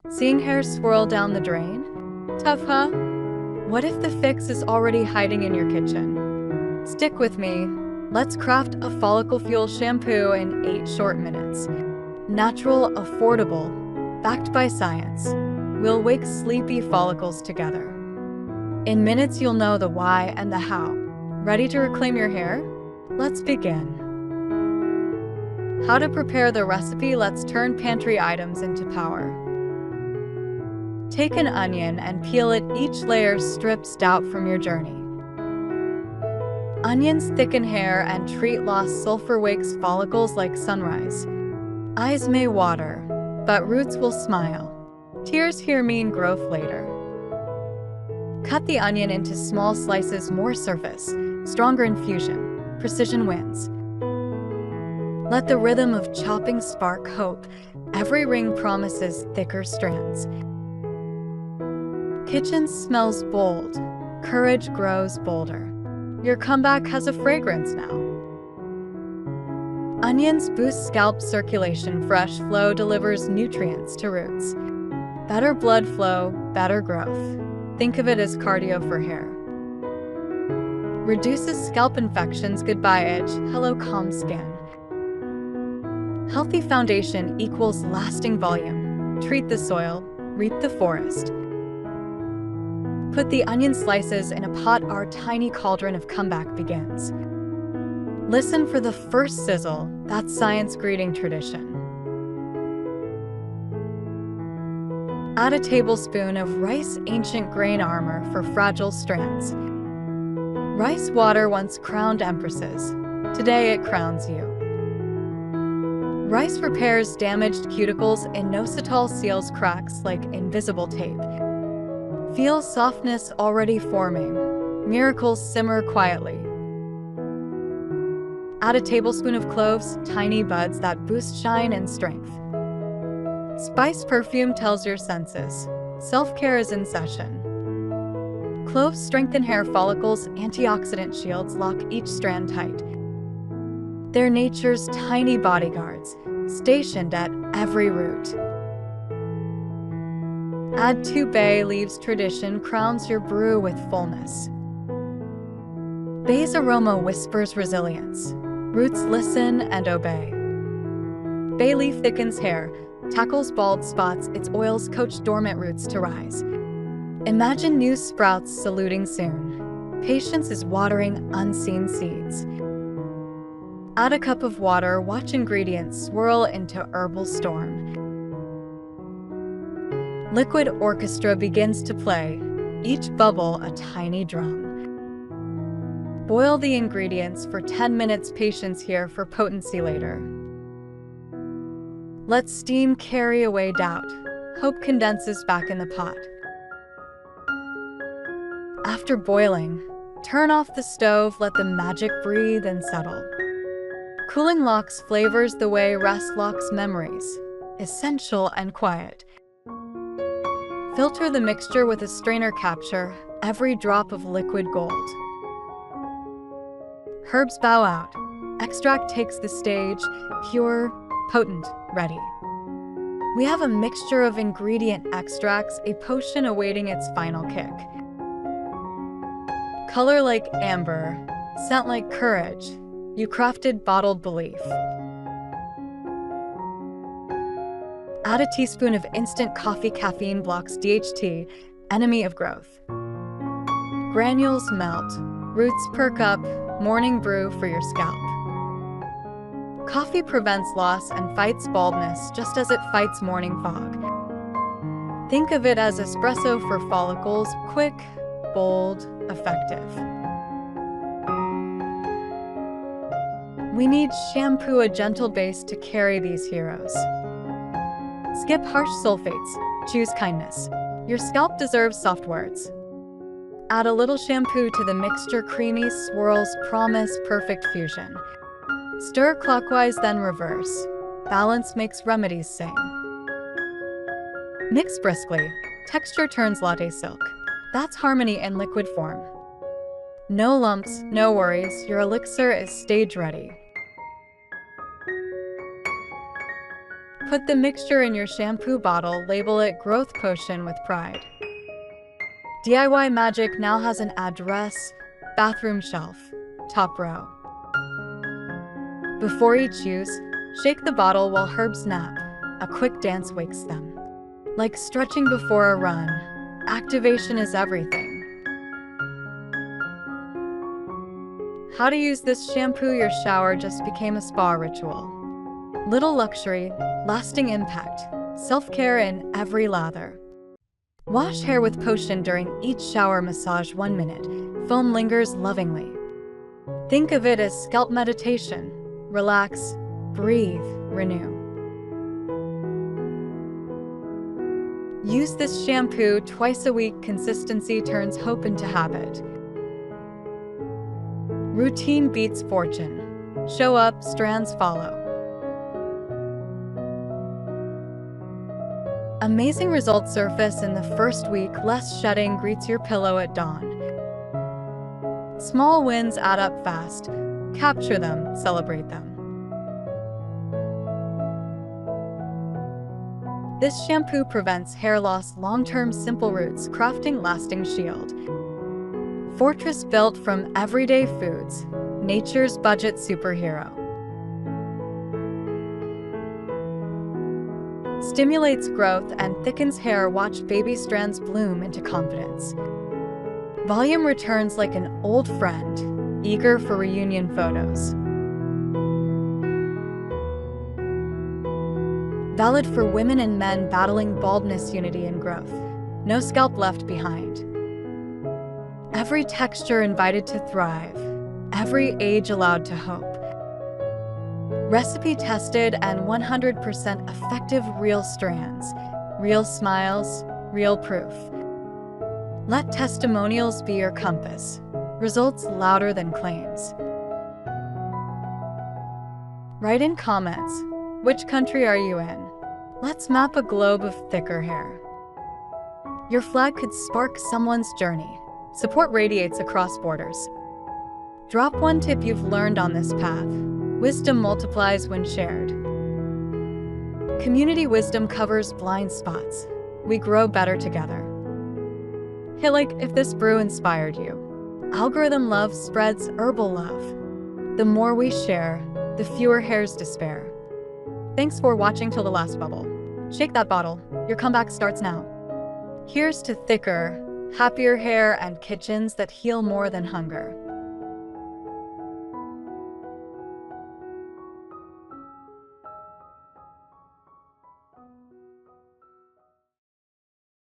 Seeing hair swirl down the drain? Tough, huh? What if the fix is already hiding in your kitchen? Stick with me. Let's craft a follicle fuel shampoo in 8 short minutes. Natural, affordable, backed by science. We'll wake sleepy follicles together. In minutes, you'll know the why and the how. Ready to reclaim your hair? Let's begin. How to prepare the recipe. Let's turn pantry items into power. Take an onion and peel it. Each layer strips doubt from your journey. Onions thicken hair and treat lost. Sulfur wakes follicles like sunrise. Eyes may water, but roots will smile. Tears here mean growth later. Cut the onion into small slices. More surface, stronger infusion, precision wins. Let the rhythm of chopping spark hope. Every ring promises thicker strands. Kitchen smells bold. Courage grows bolder. Your comeback has a fragrance now. Onions boost scalp circulation. Fresh flow delivers nutrients to roots. Better blood flow, better growth. Think of it as cardio for hair. Reduces scalp infections. Goodbye itch. Hello calm skin. Healthy foundation equals lasting volume. Treat the soil, reap the forest. Put the onion slices in a pot. Our tiny cauldron of comeback begins. Listen for the first sizzle. That's science greeting tradition. Add a tablespoon of rice, ancient grain armor for fragile strands. Rice water once crowned empresses. Today it crowns you. Rice repairs damaged cuticles. Inositol seals cracks like invisible tape. Feel softness already forming. Miracles simmer quietly. Add a tablespoon of cloves, tiny buds that boost shine and strength. Spice perfume tells your senses. Self-care is in session. Cloves strengthen hair follicles. Antioxidant shields lock each strand tight. They're nature's tiny bodyguards, stationed at every root. Add 2 bay leaves. Tradition crowns your brew with fullness. Bay's aroma whispers resilience. Roots listen and obey. Bay leaf thickens hair, tackles bald spots. Its oils coach dormant roots to rise. Imagine new sprouts saluting soon. Patience is watering unseen seeds. Add a cup of water. Watch ingredients swirl into herbal storm. Liquid orchestra begins to play, each bubble a tiny drum. Boil the ingredients for 10 minutes. Patience here for potency later. Let steam carry away doubt. Hope condenses back in the pot. After boiling, turn off the stove. Let the magic breathe and settle. Cooling locks flavors the way rest locks memories, essential and quiet. Filter the mixture with a strainer. Capture every drop of liquid gold. Herbs bow out. Extract takes the stage, pure, potent, ready. We have a mixture of ingredient extracts, a potion awaiting its final kick. Color like amber, scent like courage. You crafted bottled belief. Add a teaspoon of instant coffee. Caffeine blocks DHT, enemy of growth. Granules melt, roots perk up. Morning brew for your scalp. Coffee prevents loss and fights baldness just as it fights morning fog. Think of it as espresso for follicles, quick, bold, effective. We need shampoo, a gentle base to carry these heroes. Skip harsh sulfates, choose kindness. Your scalp deserves soft words. Add a little shampoo to the mixture. Creamy swirls promise perfect fusion. Stir clockwise, then reverse. Balance makes remedies sing. Mix briskly. Texture turns latte silk. That's harmony in liquid form. No lumps, no worries. Your elixir is stage ready. Put the mixture in your shampoo bottle, label it Growth Potion with pride. DIY Magic now has an address, bathroom shelf, top row. Before each use, shake the bottle while herbs nap. A quick dance wakes them. Like stretching before a run, activation is everything. How to use this shampoo? Your shower just became a spa ritual. Little luxury, lasting impact, self-care in every lather. Wash hair with potion during each shower massage 1 minute. Foam lingers lovingly. Think of it as scalp meditation. Relax, breathe, renew. Use this shampoo twice a week. Consistency turns hope into habit. Routine beats fortune. Show up, strands follow. Amazing results surface in the first week. Less shedding greets your pillow at dawn. Small wins add up fast. Capture them, celebrate them. This shampoo prevents hair loss long-term. Simple roots, crafting lasting shield. Fortress built from everyday foods. Nature's budget superhero. Stimulates growth and thickens hair. Watch baby strands bloom into confidence. Volume returns like an old friend, eager for reunion photos. Valid for women and men battling baldness. Unity and growth. No scalp left behind. Every texture invited to thrive. Every age allowed to hope. Recipe tested and 100% effective. Real strands, real smiles, real proof. Let testimonials be your compass. Results louder than claims. Write in comments, which country are you in? Let's map a globe of thicker hair. Your flag could spark someone's journey. Support radiates across borders. Drop one tip you've learned on this path. Wisdom multiplies when shared. Community wisdom covers blind spots. We grow better together. Hit like if this brew inspired you. Algorithm love spreads herbal love. The more we share, the fewer hairs despair. Thanks for watching till the last bubble. Shake that bottle. Your comeback starts now. Here's to thicker, happier hair and kitchens that heal more than hunger.